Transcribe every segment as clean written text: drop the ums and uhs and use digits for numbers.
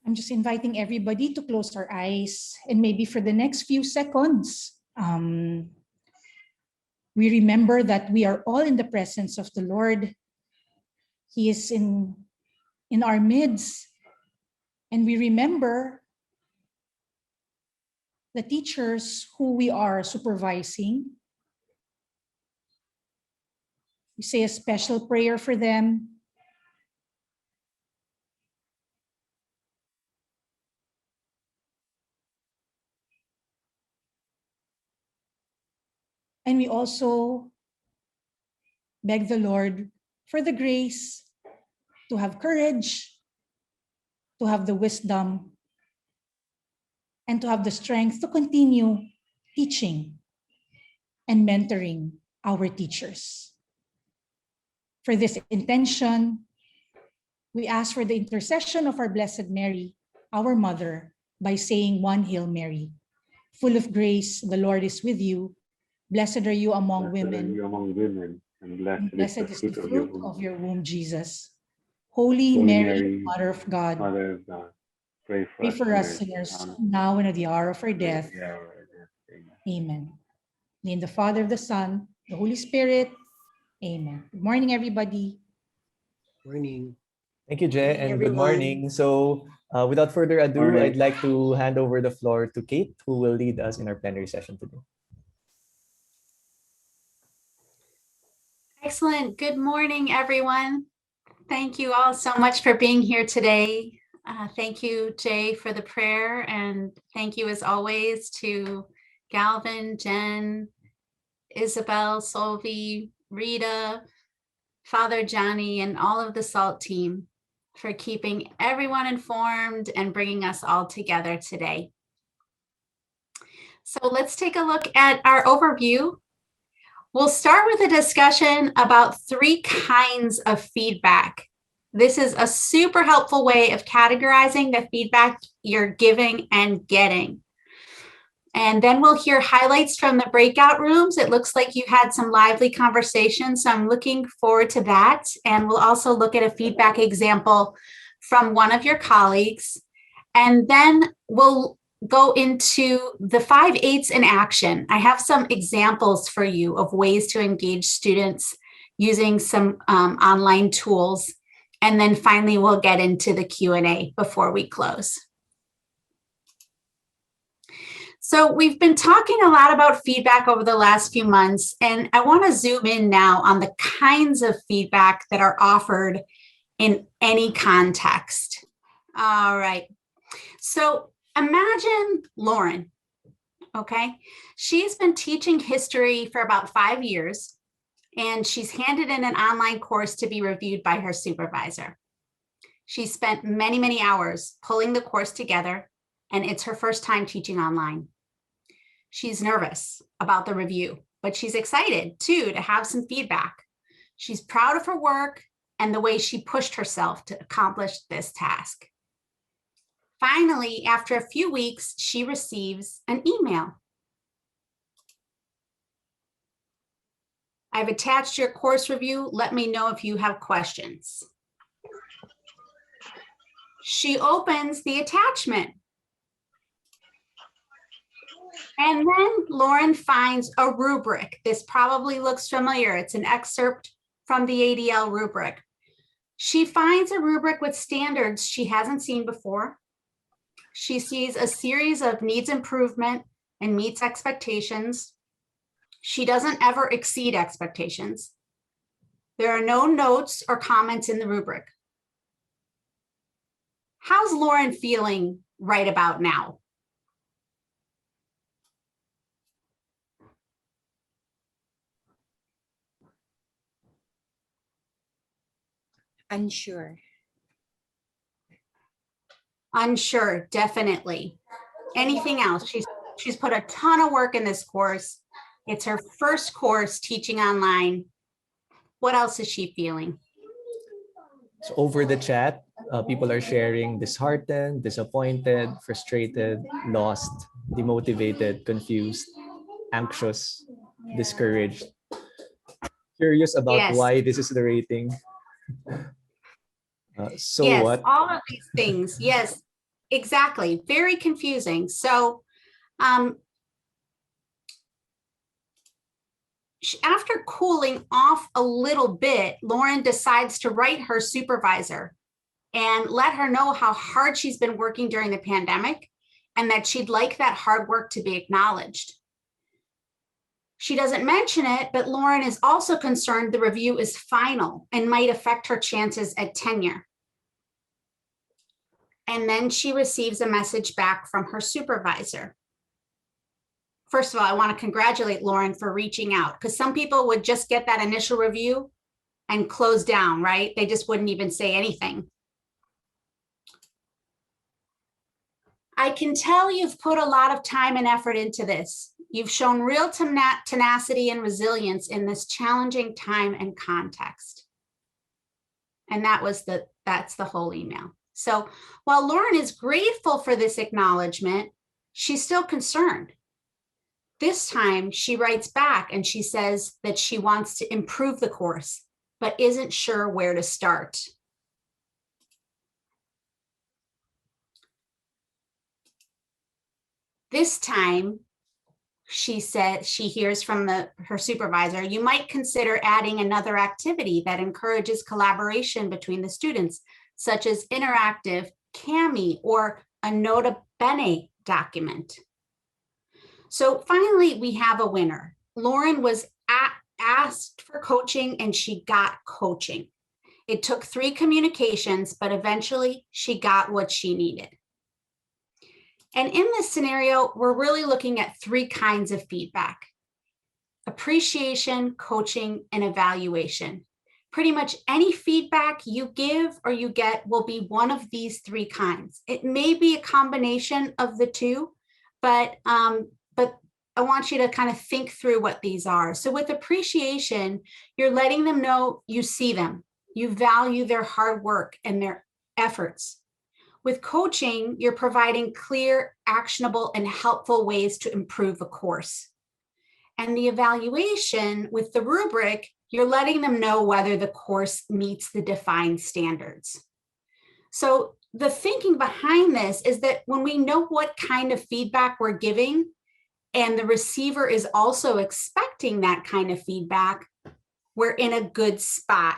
I'm just inviting everybody to close our eyes, and maybe for the next few seconds, we remember that we are all in the presence of the Lord. He is in our midst, and we remember the teachers who we are supervising. We say a special prayer for them. And we also beg the Lord for the grace to have courage, to have the wisdom, and to have the strength to continue teaching and mentoring our teachers. For this intention, we ask for the intercession of our Blessed Mary, our Mother, by saying one Hail Mary. Full of grace, the Lord is with you. Blessed are you among women, and blessed is the fruit of your womb, Jesus. Holy Holy Mary, Mary, Mother of God, Mother of God, pray pray for for us us sinners, sinners, now and at the hour of our death. now and at the hour of our death. Amen. Amen. In the name of the Father, the Son, the Holy Spirit. Amen. Good morning, everybody. Morning. Thank you, Jay, Morning, and good everyone. morning. So, without further ado, Morning. I'd like to hand over the floor to Kate, who will lead us in our plenary session today. Excellent. Good morning, everyone. Thank you all so much for being here today. Thank you, Jay, for the prayer. And thank you, as always, to Galvin, Jen, Isabel, Solvi, Rita, Father Johnny, and all of the SALT team for keeping everyone informed and bringing us all together today. So let's take a look at our overview. We'll start with a discussion about 3 kinds of feedback. This is a super helpful way of categorizing the feedback you're giving and getting. And then we'll hear highlights from the breakout rooms. It looks like you had some lively conversations, so I'm looking forward to that. And we'll also look at a feedback example from one of your colleagues. And then we'll go into the 5 8s in action. I have some examples for you of ways to engage students using some online tools. And then finally, we'll get into the Q&A before we close. So we've been talking a lot about feedback over the last few months, and I want to zoom in now on the kinds of feedback that are offered in any context. All right. So imagine Lauren, okay? She's been teaching history for about 5 years, and she's handed in an online course to be reviewed by her supervisor. She spent many, many hours pulling the course together, and it's her first time teaching online. She's nervous about the review, but she's excited too to have some feedback. She's proud of her work and the way she pushed herself to accomplish this task. Finally, after a few weeks, she receives an email. I've attached your course review. Let me know if you have questions. She opens the attachment. And then Lauren finds a rubric. This probably looks familiar. It's an excerpt from the ADL rubric. She finds a rubric with standards she hasn't seen before. She sees a series of needs improvement and meets expectations. She doesn't ever exceed expectations. There are no notes or comments in the rubric. How's Lauren feeling right about now? Unsure. Unsure, definitely. Anything else? She's put a ton of work in this course. It's her first course teaching online. What else is she feeling? So over the chat, people are sharing disheartened, disappointed, frustrated, lost, demotivated, confused, anxious, discouraged. Curious about Yes. why this is the rating. So yes, what? all of these things. Yes. Exactly. Very confusing. So after cooling off a little bit, Lauren decides to write her supervisor and let her know how hard she's been working during the pandemic and that she'd like that hard work to be acknowledged. She doesn't mention it, but Lauren is also concerned the review is final and might affect her chances at tenure. And then she receives a message back from her supervisor. First of all, I want to congratulate Lauren for reaching out, because some people would just get that initial review and close down, right? They just wouldn't even say anything. I can tell you've put a lot of time and effort into this. You've shown real tenacity and resilience in this challenging time and context. And that's the whole email. So while Lauren is grateful for this acknowledgement, she's still concerned. This time she writes back and she says that she wants to improve the course, but isn't sure where to start. This time, she said, she hears from her supervisor, you might consider adding another activity that encourages collaboration between the students, such as interactive Kami or a Nota Bene document. So finally, we have a winner. Lauren was asked for coaching and she got coaching. It took 3 communications, but eventually she got what she needed. And in this scenario, we're really looking at 3 kinds of feedback: appreciation, coaching, and evaluation. Pretty much any feedback you give or you get will be one of these 3 kinds. It may be a combination of the 2, but I want you to kind of think through what these are. So with appreciation, you're letting them know you see them, you value their hard work and their efforts. With coaching, you're providing clear, actionable, and helpful ways to improve a course. And the evaluation with the rubric, you're letting them know whether the course meets the defined standards. So the thinking behind this is that when we know what kind of feedback we're giving, and the receiver is also expecting that kind of feedback, we're in a good spot.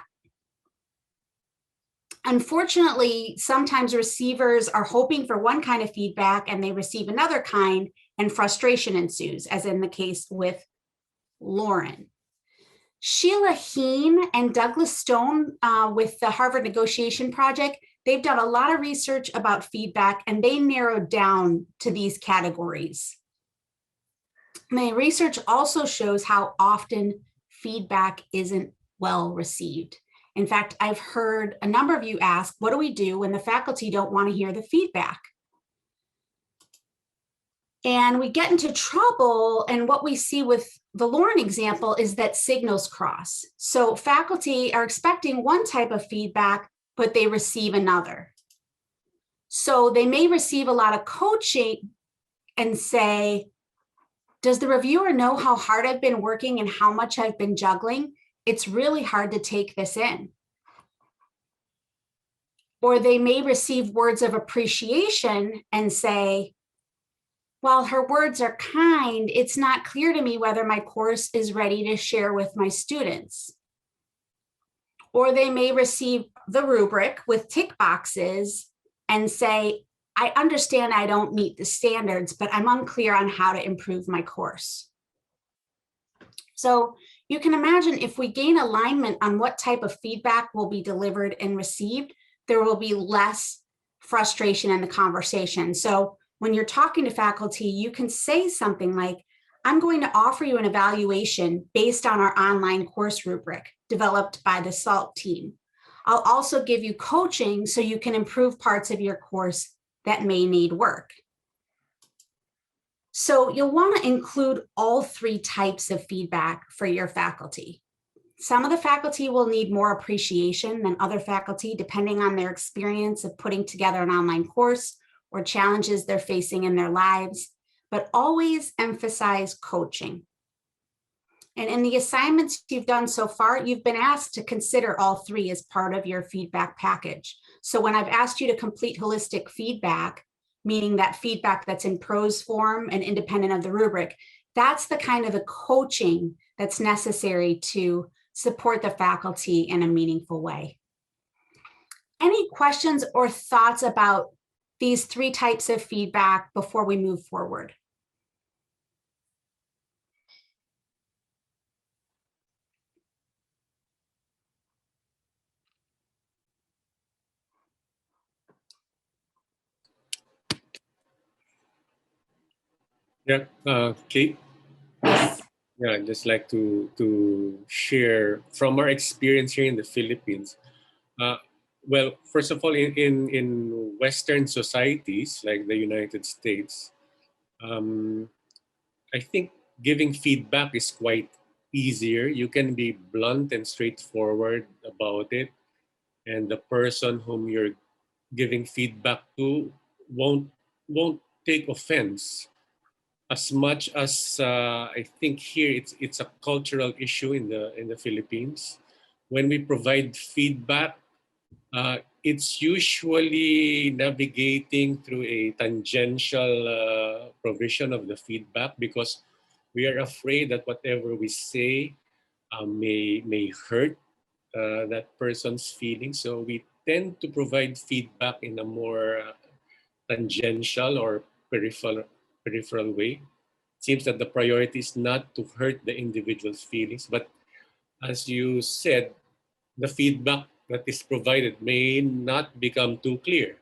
Unfortunately, sometimes receivers are hoping for one kind of feedback and they receive another kind, and frustration ensues, as in the case with Lauren. Sheila Heen and Douglas Stone with the Harvard Negotiation Project, they've done a lot of research about feedback and they narrowed down to these categories. My research also shows how often feedback isn't well received. In fact, I've heard a number of you ask, what do we do when the faculty don't want to hear the feedback? And we get into trouble, and what we see with the Lauren example is that signals cross. So faculty are expecting one type of feedback, but they receive another. So they may receive a lot of coaching and say, does the reviewer know how hard I've been working and how much I've been juggling? It's really hard to take this in. Or they may receive words of appreciation and say, while her words are kind, it's not clear to me whether my course is ready to share with my students. Or they may receive the rubric with tick boxes and say, I understand I don't meet the standards, but I'm unclear on how to improve my course. So you can imagine if we gain alignment on what type of feedback will be delivered and received, there will be less frustration in the conversation. So when you're talking to faculty, you can say something like, I'm going to offer you an evaluation based on our online course rubric developed by the SALT team. I'll also give you coaching so you can improve parts of your course that may need work. So you'll want to include all 3 types of feedback for your faculty. Some of the faculty will need more appreciation than other faculty, depending on their experience of putting together an online course or challenges they're facing in their lives, but always emphasize coaching. And in the assignments you've done so far, you've been asked to consider all 3 as part of your feedback package. So when I've asked you to complete holistic feedback, meaning that feedback that's in prose form and independent of the rubric. That's the kind of the coaching that's necessary to support the faculty in a meaningful way. Any questions or thoughts about these three types of feedback before we move forward? Yeah, Kate. Yeah, I'd just like to share from our experience here in the Philippines. Well, first of all, in Western societies like the United States, I think giving feedback is quite easier. You can be blunt and straightforward about it, and the person whom you're giving feedback to won't take offense. As much as I think here it's a cultural issue in the Philippines. When we provide feedback, it's usually navigating through a tangential provision of the feedback because we are afraid that whatever we say may hurt that person's feelings. So we tend to provide feedback in a more tangential or peripheral way. It seems that the priority is not to hurt the individual's feelings, but as you said, the feedback that is provided may not become too clear,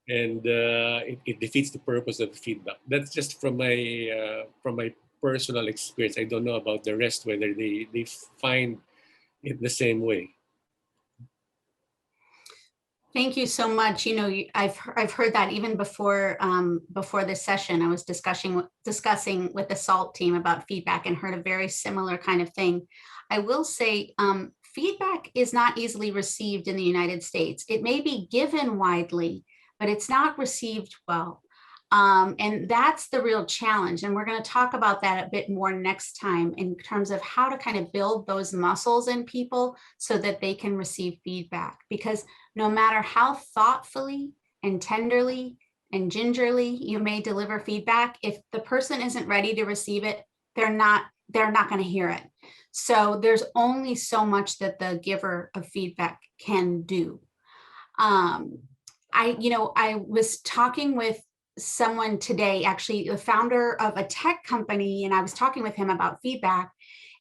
and it defeats the purpose of the feedback. That's just from my personal experience. I don't know about the rest whether they find it the same way. Thank you so much. You know, I've heard that even before before this session. I was discussing with the SALT team about feedback and heard a very similar kind of thing. I will say feedback is not easily received in the United States. It may be given widely, but it's not received well. And that's the real challenge. And we're going to talk about that a bit more next time in terms of how to kind of build those muscles in people so that they can receive feedback. Because no matter how thoughtfully and tenderly and gingerly you may deliver feedback, if the person isn't ready to receive it, they're not going to hear it. So there's only so much that the giver of feedback can do. I was talking with someone today, actually the founder of a tech company, and I was talking with him about feedback,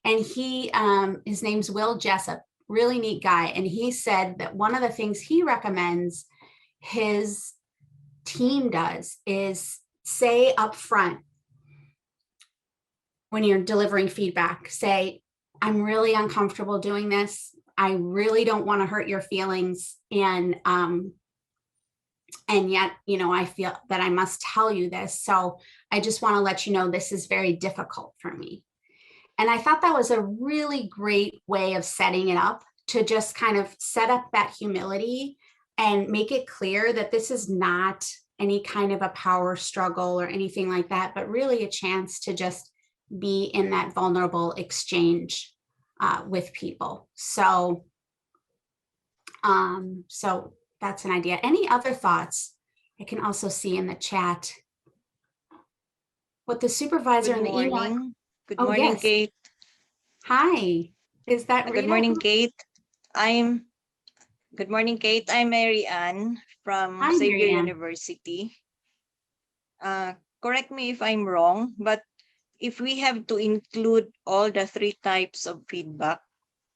and his name's Will Jessup, really neat guy. And he said that one of the things he recommends his team does is say up front when you're delivering feedback, say, I'm really uncomfortable doing this. I really don't want to hurt your feelings. And yet, you know, I feel that I must tell you this. So I just want to let you know this is very difficult for me. And I thought that was a really great way of setting it up to just kind of set up that humility and make it clear that this is not any kind of a power struggle or anything like that, but really a chance to just be in that vulnerable exchange with people. So that's an idea. Any other thoughts? I can also see in the chat what the supervisor Good and the email. morning. Good Oh, morning, yes. Kate. Hi, is that Rita? Good morning, Kate. Good morning, Kate. I'm Mary Ann from Hi, Xavier Mary Ann. University. Correct me if I'm wrong, but if we have to include all the three types of feedback,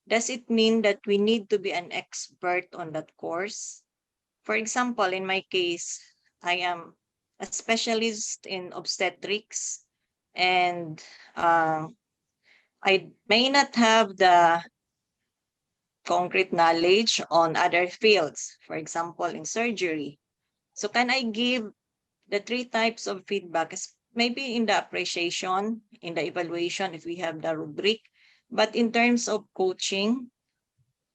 does it mean that we need to be an expert on that course? For example, in my case, I am a specialist in obstetrics, and I may not have the concrete knowledge on other fields, for example, in surgery. So can I give the three types of feedback, maybe in the appreciation, in the evaluation, if we have the rubric, but in terms of coaching,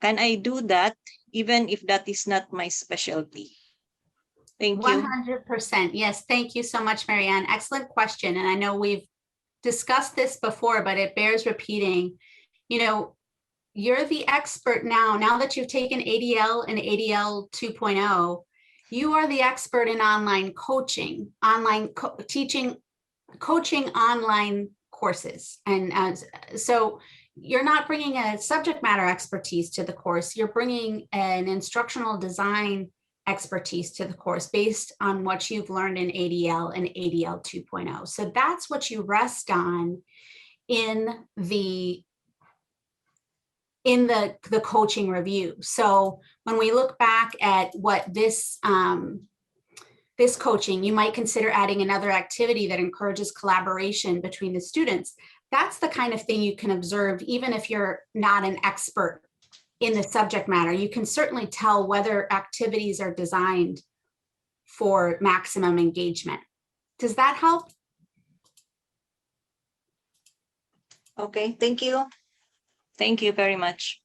can I do that even if that is not my specialty? Thank you. 100%. Yes, thank you so much, Mary Ann. Excellent question. And I know we've discussed this before, but it bears repeating. You know, you're the expert now that you've taken ADL and ADL 2.0, You are the expert in online coaching, teaching, coaching online courses. And so you're not bringing a subject matter expertise to the course, you're bringing an instructional design expertise to the course based on what you've learned in ADL and ADL 2.0. So that's what you rest on in the coaching review. So when we look back at what this this coaching, you might consider adding another activity that encourages collaboration between the students. That's the kind of thing you can observe, even if you're not an expert in the subject matter. You can certainly tell whether activities are designed for maximum engagement. Does that help? Okay, thank you. Thank you very much.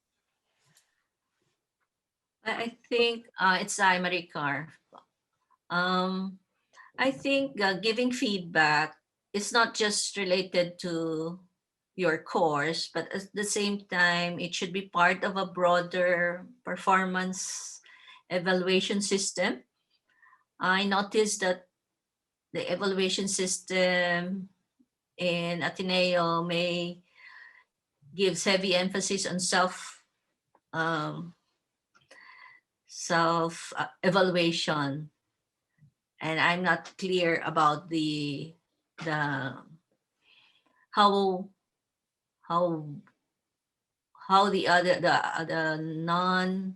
I think it's Maricar. I think giving feedback is not just related to your course, but at the same time, it should be part of a broader performance evaluation system. I noticed that the evaluation system in Ateneo may gives heavy emphasis on self evaluation, and I'm not clear about the how the non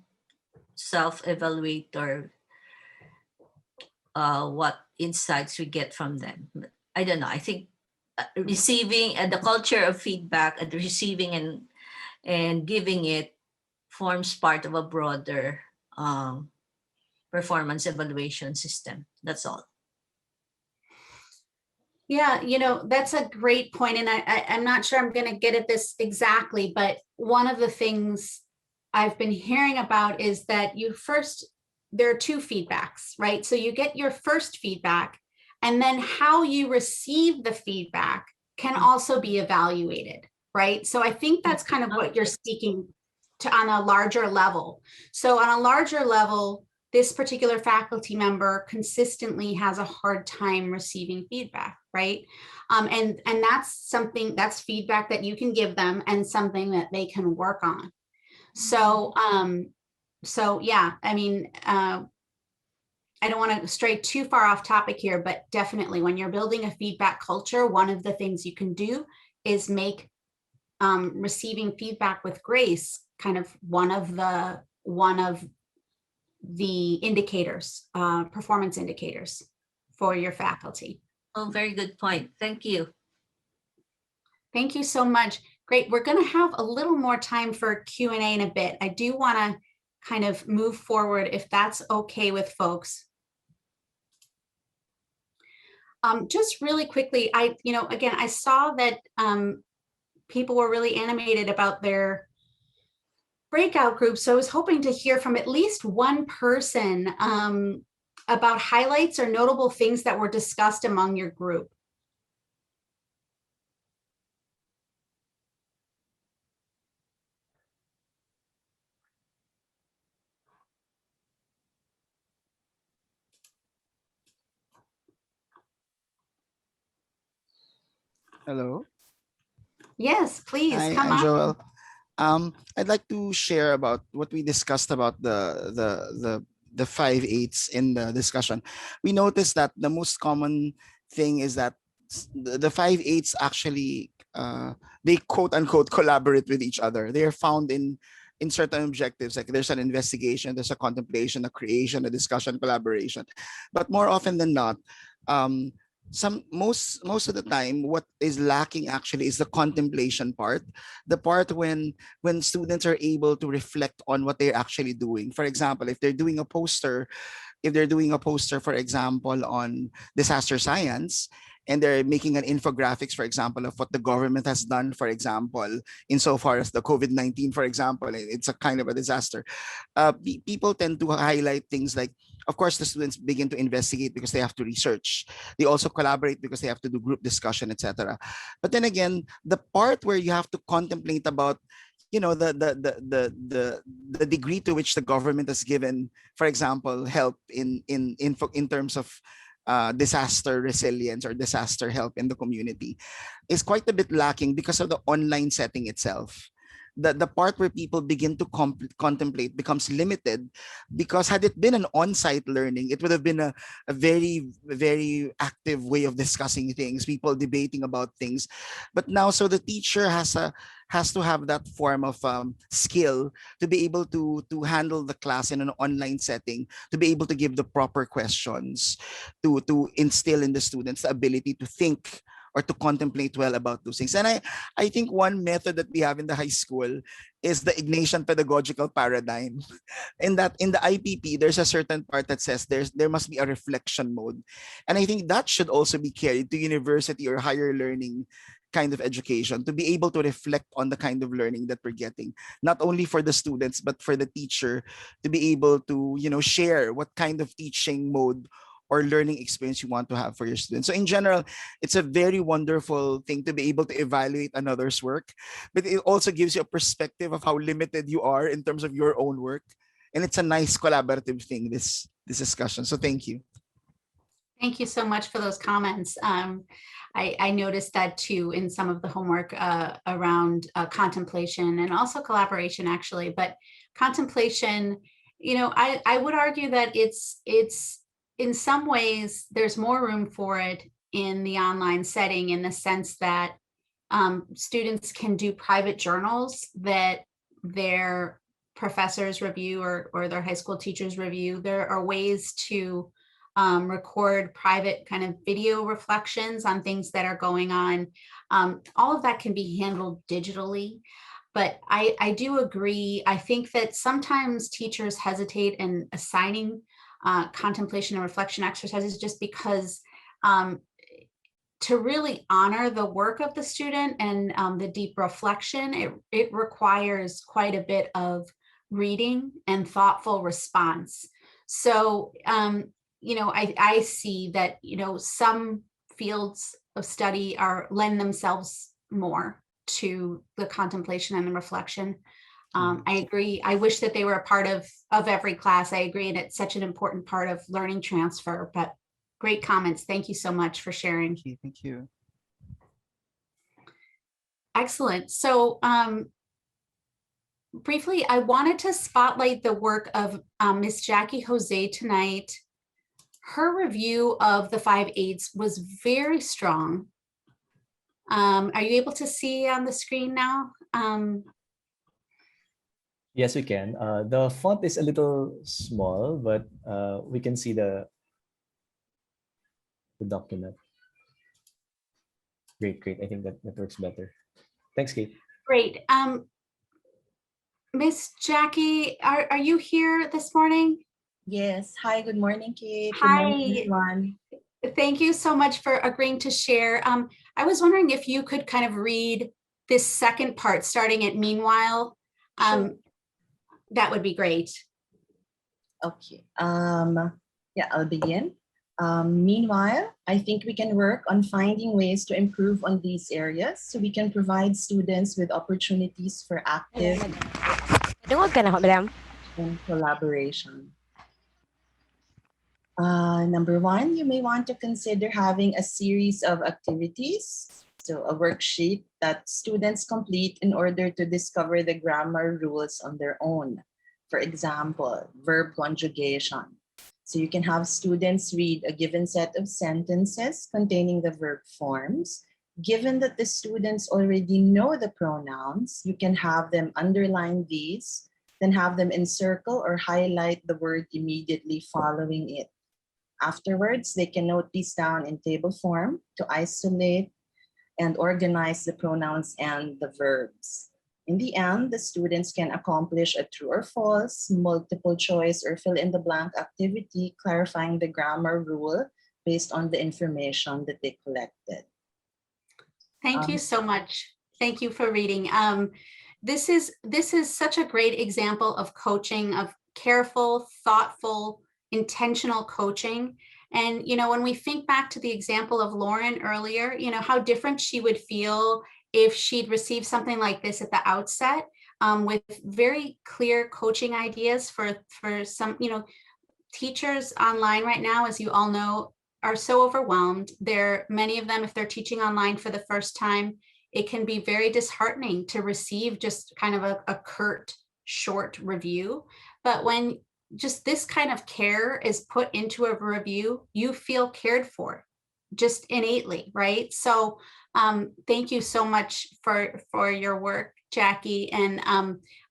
self evaluator what insights we get from them. I don't know. I think receiving the culture of feedback and receiving and giving it forms part of a broader performance evaluation system. That's all. Yeah, you know, that's a great point. And I'm not sure I'm going to get at this exactly, but one of the things I've been hearing about is that there are two feedbacks, right? So you get your first feedback, and then how you receive the feedback can also be evaluated, right? So I think that's kind of what you're speaking to on a larger level. So on a larger level, this particular faculty member consistently has a hard time receiving feedback, right? And that's feedback that you can give them and something that they can work on. So, so yeah, I mean, I don't want to stray too far off topic here, but definitely when you're building a feedback culture, one of the things you can do is make receiving feedback with grace kind of one of the indicators, performance indicators for your faculty. Oh, very good point. Thank you. Thank you so much. Great. We're going to have a little more time for Q&A in a bit. I do want to kind of move forward if that's okay with folks. Just really quickly, again, I saw that people were really animated about their breakout groups. So I was hoping to hear from at least one person about highlights or notable things that were discussed among your group. Hello. Yes, please Hi, come I'm on. Joel. I'd like to share about what we discussed about the 5/8 in the discussion. We noticed that the most common thing is that the 5/8 actually they quote unquote collaborate with each other. They are found in certain objectives, like there's an investigation, there's a contemplation, a creation, a discussion, collaboration. But more often than not, most of the time what is lacking actually is the contemplation part, the part when students are able to reflect on what they're actually doing. For example, if they're doing a poster, for example, on disaster science, and they're making an infographics, for example, of what the government has done, for example, insofar as the COVID-19, for example, it's a kind of a disaster. People tend to highlight things like, of course, the students begin to investigate because they have to research. They also collaborate because they have to do group discussion, etc. But then again, the part where you have to contemplate about the degree to which the government has given, for example, help in terms of disaster resilience or disaster help in the community is quite a bit lacking because of the online setting itself. The part where people begin to contemplate becomes limited, because had it been an on-site learning, it would have been a very, very active way of discussing things, people debating about things. But now, so the teacher has to have that form of skill to be able to handle the class in an online setting, to be able to give the proper questions, to instill in the students the ability to think or to contemplate well about those things. And I think one method that we have in the high school is the Ignatian pedagogical paradigm. In the IPP, there's a certain part that says there must be a reflection mode. And I think that should also be carried to university or higher learning kind of education, to be able to reflect on the kind of learning that we're getting, not only for the students, but for the teacher to be able to, share what kind of teaching mode or learning experience you want to have for your students. So in general, it's a very wonderful thing to be able to evaluate another's work, but it also gives you a perspective of how limited you are in terms of your own work. And it's a nice collaborative thing, this discussion. So thank you. Thank you so much for those comments. I noticed that too in some of the homework around contemplation and also collaboration, actually. But contemplation, I would argue that it's in some ways there's more room for it in the online setting, in the sense that students can do private journals that their professors review or their high school teachers review. There are ways to record private kind of video reflections on things that are going on. All of that can be handled digitally. But I do agree. I think that sometimes teachers hesitate in assigning contemplation and reflection exercises just because to really honor the work of the student and the deep reflection, it requires quite a bit of reading and thoughtful response. So, I see that, some fields of study lend themselves more to the contemplation and the reflection. I agree. I wish that they were a part of every class. I agree. And it's such an important part of learning transfer, but great comments. Thank you so much for sharing. Thank you. Excellent. So briefly, I wanted to spotlight the work of Miss Jackie Jose tonight. Her review of the 5 aids was very strong. Are you able to see on the screen now? Yes, we can. The font is a little small, but we can see the document. Great. I think that works better. Thanks, Kate. Great. Miss Jackie, are you here this morning? Yes. Hi, good morning, Kate. Hi. Good morning, everyone. Thank you so much for agreeing to share. I was wondering if you could kind of read this second part, starting at meanwhile. Sure. That would be great. Okay. Yeah, I'll begin. Meanwhile, I think we can work on finding ways to improve on these areas so we can provide students with opportunities for active and collaboration. Number one, you may want to consider having a series of activities, so a worksheet that students complete in order to discover the grammar rules on their own. For example, verb conjugation. So you can have students read a given set of sentences containing the verb forms. Given that the students already know the pronouns, you can have them underline these, then have them encircle or highlight the word immediately following it. Afterwards, they can note these down in table form to isolate and organize the pronouns and the verbs. In the end, the students can accomplish a true or false, multiple choice, or fill in the blank activity, clarifying the grammar rule based on the information that they collected. Thank you so much. Thank you for reading. This is such a great example of coaching, of careful, thoughtful, intentional coaching. And, when we think back to the example of Lauren earlier, how different she would feel if she'd received something like this at the outset. with very clear coaching ideas for some, teachers online right now, as you all know, are so overwhelmed. Many of them, if they're teaching online for the first time, it can be very disheartening to receive just kind of a curt, short review. But when just this kind of care is put into a review, you feel cared for just innately, right? So thank you so much for your work, Jackie. And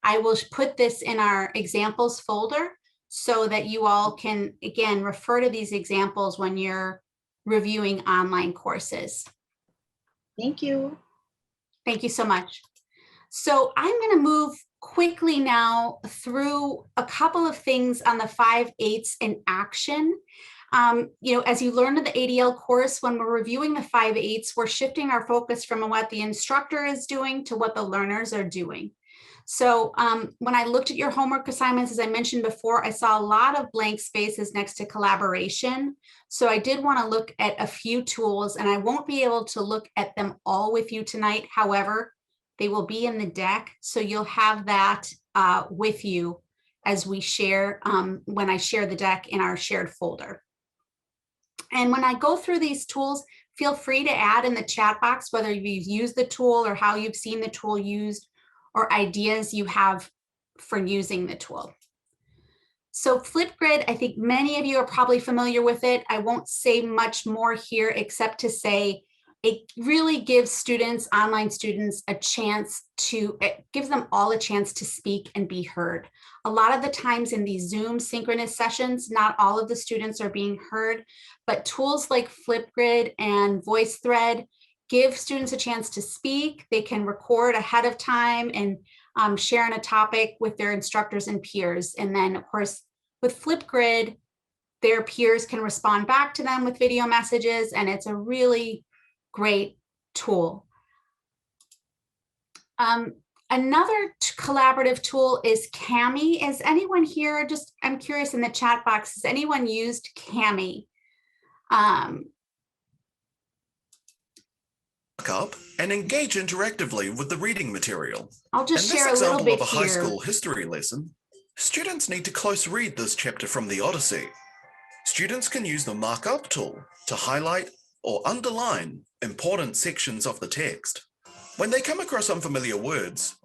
I will put this in our examples folder so that you all can, again, refer to these examples when you're reviewing online courses. Thank you. Thank you so much. So I'm going to move quickly now through a couple of things on the 5/8 in action. As you learned in the ADL course, when we're reviewing the 5/8, we're shifting our focus from what the instructor is doing to what the learners are doing. So when I looked at your homework assignments, as I mentioned before, I saw a lot of blank spaces next to collaboration. So I did want to look at a few tools, and I won't be able to look at them all with you tonight. However, they will be in the deck. So you'll have that with you as we share, when I share the deck in our shared folder. And when I go through these tools, feel free to add in the chat box whether you've used the tool or how you've seen the tool used, or ideas you have for using the tool. So Flipgrid, I think many of you are probably familiar with it. I won't say much more here except to say it really gives students, online students, it gives them all a chance to speak and be heard. A lot of the times in these Zoom synchronous sessions, not all of the students are being heard, but tools like Flipgrid and VoiceThread give students a chance to speak. They can record ahead of time and share on a topic with their instructors and peers. And then, of course, with Flipgrid, their peers can respond back to them with video messages, and it's a really great tool. Another collaborative tool is Kami. Is anyone here, I'm curious in the chat box, has anyone used Kami? Up and engage interactively with the reading material. I'll just In share this a little example bit of a high here. school history lesson, students need to close read this chapter from the Odyssey. Students can use the markup tool to highlight or underline important sections of the text. When they come across unfamiliar words,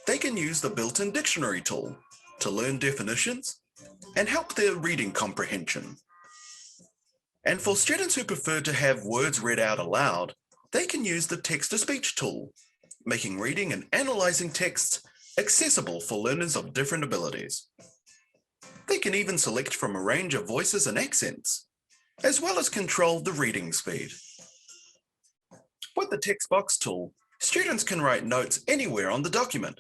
they can use the built-in dictionary tool to learn definitions and help their reading comprehension. And for students who prefer to have words read out aloud, they can use the text-to-speech tool, making reading and analyzing texts accessible for learners of different abilities. They can even select from a range of voices and accents, as well as control the reading speed. With the text box tool, students can write notes anywhere on the document.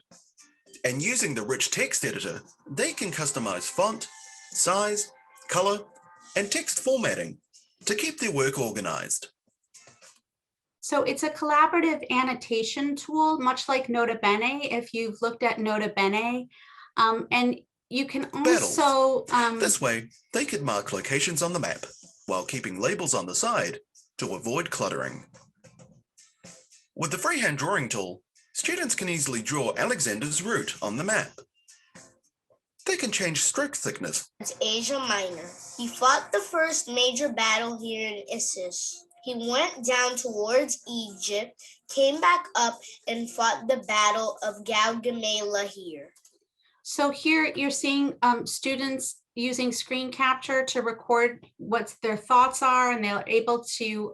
And using the rich text editor, they can customize font, size, color, and text formatting to keep their work organized. So it's a collaborative annotation tool, much like Nota Bene, if you've looked at Nota Bene. And you can also... This way, they could mark locations on the map while keeping labels on the side to avoid cluttering. With the freehand drawing tool, students can easily draw Alexander's route on the map. They can change stroke thickness. It's Asia Minor. He fought the first major battle here in Issus. He went down towards Egypt, came back up, and fought the Battle of Gaugamela here. So here you're seeing students using screen capture to record what their thoughts are, and they're able to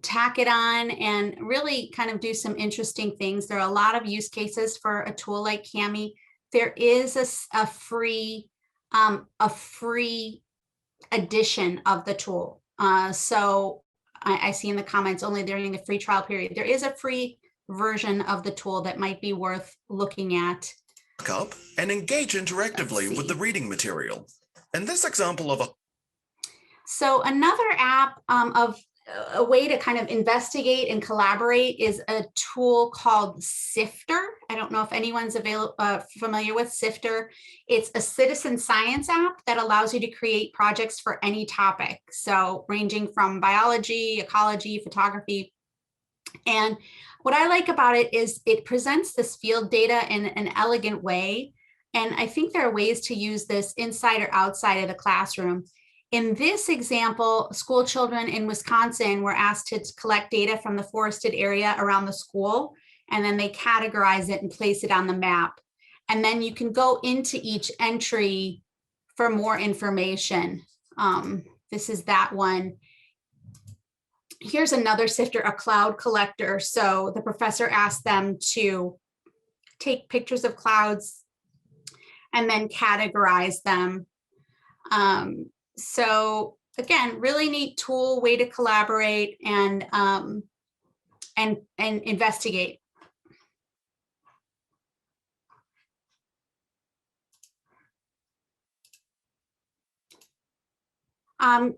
tack it on and really kind of do some interesting things. There are a lot of use cases for a tool like Kami. There is a free edition of the tool. So I see in the comments only during the free trial period. There is a free version of the tool that might be worth looking at. Up and engage interactively with the reading material. In this example of So another app of a way to kind of investigate and collaborate is a tool called Sifter. I don't know if anyone's familiar with Sifter. It's a citizen science app that allows you to create projects for any topic. So ranging from biology, ecology, photography. And what I like about it is it presents this field data in an elegant way. And I think there are ways to use this inside or outside of the classroom. In this example, school children in Wisconsin were asked to collect data from the forested area around the school, and then they categorize it and place it on the map. And then you can go into each entry for more information. This is that one. Here's another sifter, a cloud collector. So the professor asked them to take pictures of clouds and then categorize them. So again, really neat tool, way to collaborate and investigate.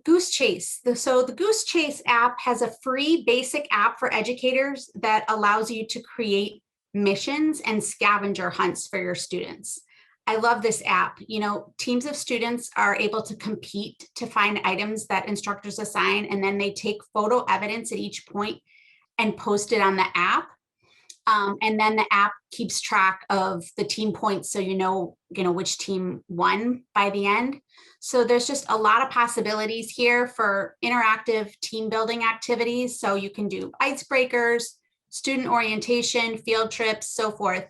Goose Chase. So the Goose Chase app has a free basic app for educators that allows you to create missions and scavenger hunts for your students. I love this app. You know, teams of students are able to compete to find items that instructors assign, and then they take photo evidence at each point and post it on the app. And then the app keeps track of the team points, so you know which team won by the end. So there's just a lot of possibilities here for interactive team building activities. So you can do icebreakers, student orientation, field trips, so forth.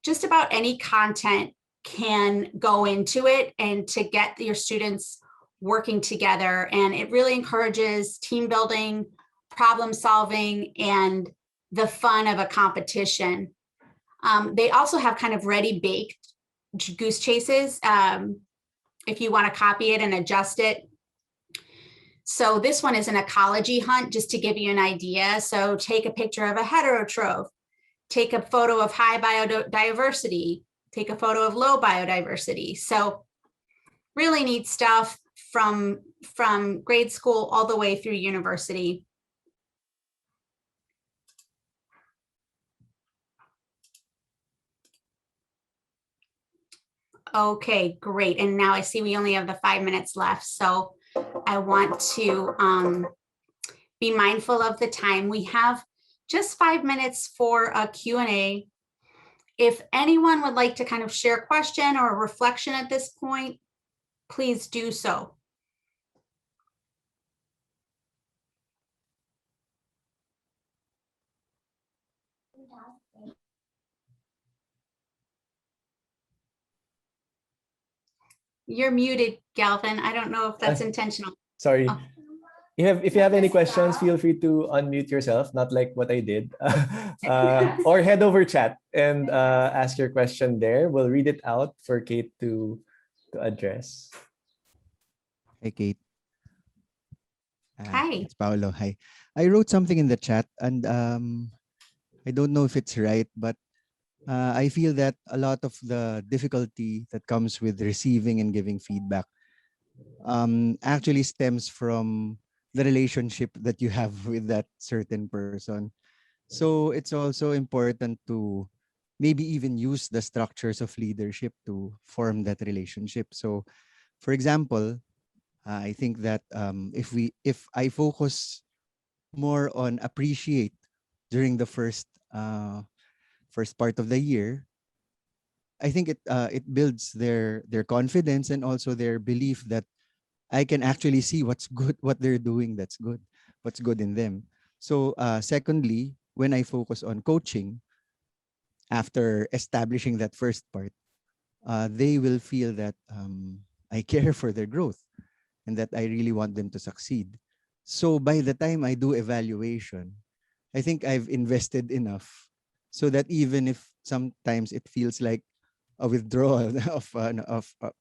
Just about any content can go into it and to get your students working together. And it really encourages team building, problem solving, and the fun of a competition. They also have kind of ready baked goose chases if you want to copy it and adjust it. So this one is an ecology hunt, just to give you an idea. So take a picture of a heterotroph, take a photo of high biodiversity, take a photo of low biodiversity. So really neat stuff from grade school all the way through university. Okay, great. And now I see we only have the 5 minutes left. So I want to be mindful of the time. We have just 5 minutes for a Q&A. If anyone would like to kind of share a question or a reflection at this point, please do so. You're muted, Galvin. I don't know if that's intentional. Sorry. Oh. If you have any questions, feel free to unmute yourself, not like what I did. Or head over chat and ask your question there. We'll read it out for Kate to address. Hey, Kate. Hi. It's Paolo. Hi. I wrote something in the chat, and I don't know if it's right, but I feel that a lot of the difficulty that comes with receiving and giving feedback actually stems from the relationship that you have with that certain person. So it's also important to maybe even use the structures of leadership to form that relationship. So, for example, I think that if I focus more on appreciate during the first part of the year, I think it builds their confidence and also their belief that I can actually see what's good, what they're doing that's good, what's good in them. So secondly, when I focus on coaching, after establishing that first part, they will feel that I care for their growth and that I really want them to succeed. So by the time I do evaluation, I think I've invested enough so that even if sometimes it feels like a withdrawal of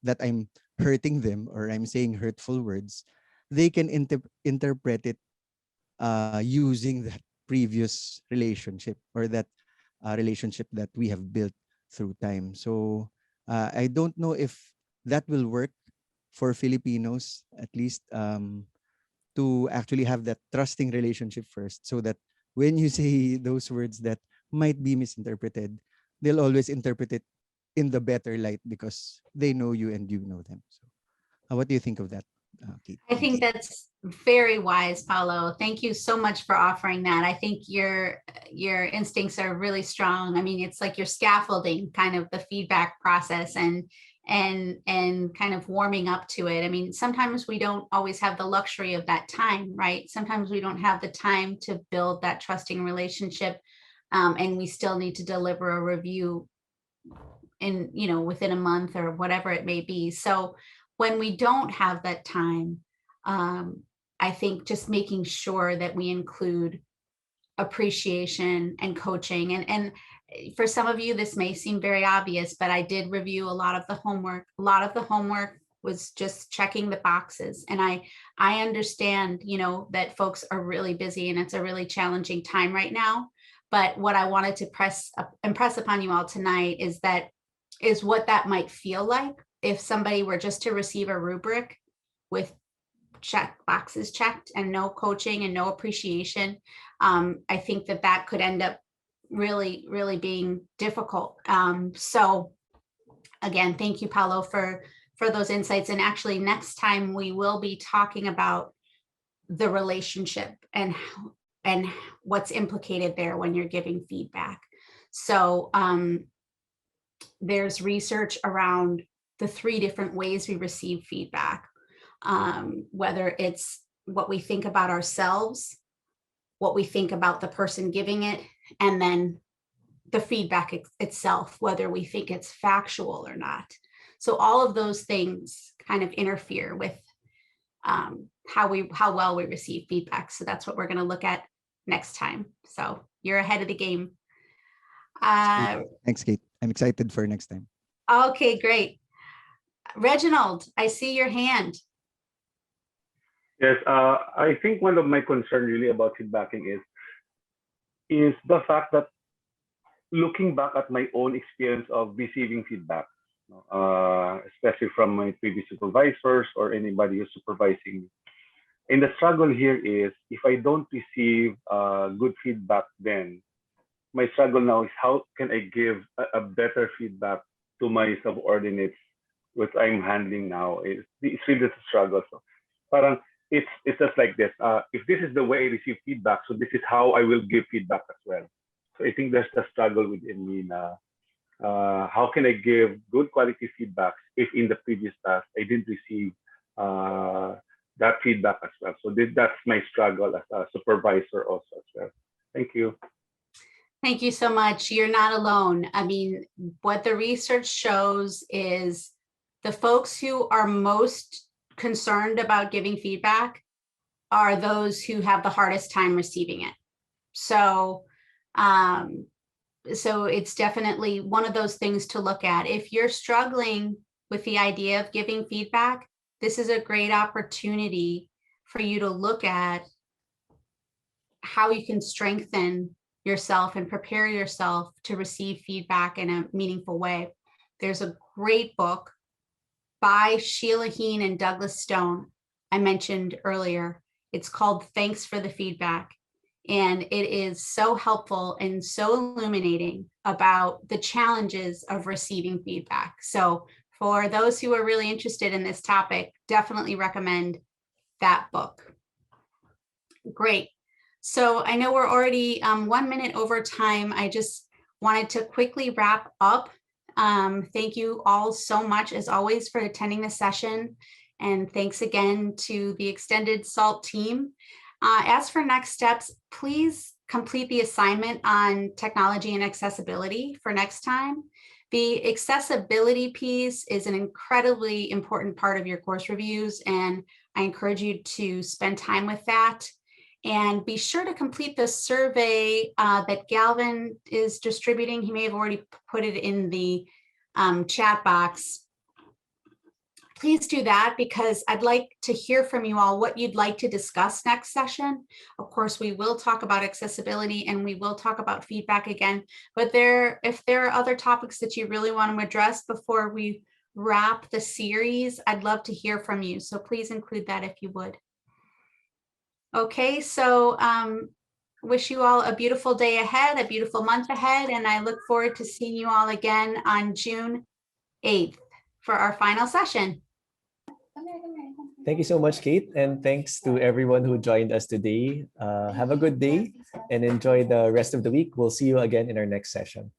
that I'm hurting them or I'm saying hurtful words, they can interpret it using that previous relationship or that relationship that we have built through time. So I don't know if that will work for Filipinos, at least to actually have that trusting relationship first, so that when you say those words that might be misinterpreted, they'll always interpret it in the better light because they know you and you know them. So what do you think of that? Kate. I think that's very wise, Paulo. Thank you so much for offering that. I think your instincts are really strong. I mean, it's like you're scaffolding kind of the feedback process and kind of warming up to it. I mean, sometimes we don't always have the luxury of that time, right? Sometimes we don't have the time to build that trusting relationship, and we still need to deliver a review in, within a month or whatever it may be. So when we don't have that time, I think just making sure that we include appreciation and coaching. And for some of you, this may seem very obvious, but I did review a lot of the homework. A lot of the homework was just checking the boxes. And I understand, that folks are really busy and it's a really challenging time right now. But what I wanted to impress upon you all tonight is what that might feel like if somebody were just to receive a rubric with check boxes checked and no coaching and no appreciation. I think that could end up really, really being difficult. So again, thank you, Paulo, for those insights. And actually next time we will be talking about the relationship and what's implicated there when you're giving feedback. So there's research around the 3 different ways we receive feedback, whether it's what we think about ourselves, what we think about the person giving it, and then the feedback itself, whether we think it's factual or not. So all of those things kind of interfere with how well we receive feedback. So that's what we're going to look at next time. So you're ahead of the game. Thanks, Kate. I'm excited for next time. Okay, great. Reginald, I see your hand. Yes, I think one of my concerns really about feedbacking is the fact that looking back at my own experience of receiving feedback, especially from my previous supervisors or anybody who's supervising me. And the struggle here is if I don't receive good feedback then, my struggle now is how can I give a better feedback to my subordinates, which I'm handling now. It's really a struggle. So, parang it's just like this. If this is the way I receive feedback, so this is how I will give feedback as well. So I think there's the struggle within me now. How can I give good quality feedback if in the previous task I didn't receive that feedback as well? So that's my struggle as a supervisor also as well. Thank you. Thank you so much. You're not alone. I mean, what the research shows is the folks who are most concerned about giving feedback are those who have the hardest time receiving it. So, so it's definitely one of those things to look at. If you're struggling with the idea of giving feedback, this is a great opportunity for you to look at how you can strengthen yourself and prepare yourself to receive feedback in a meaningful way. There's a great book by Sheila Heen and Douglas Stone I mentioned earlier. It's called Thanks for the Feedback. And it is so helpful and so illuminating about the challenges of receiving feedback. So for those who are really interested in this topic, definitely recommend that book. Great. So I know we're already 1 minute over time. I just wanted to quickly wrap up. Thank you all so much, as always, for attending the session. And thanks again to the extended SALT team. As for next steps, please complete the assignment on technology and accessibility for next time. The accessibility piece is an incredibly important part of your course reviews, and I encourage you to spend time with that. And be sure to complete the survey that Galvin is distributing. He may have already put it in the chat box. Please do that, because I'd like to hear from you all what you'd like to discuss next session. Of course, we will talk about accessibility and we will talk about feedback again, but if there are other topics that you really want to address before we wrap the series, I'd love to hear from you. So please include that if you would. Okay, so wish you all a beautiful day ahead, a beautiful month ahead, and I look forward to seeing you all again on June 8th for our final session. Thank you so much, Kate. And thanks to everyone who joined us today. Have a good day and enjoy the rest of the week. We'll see you again in our next session.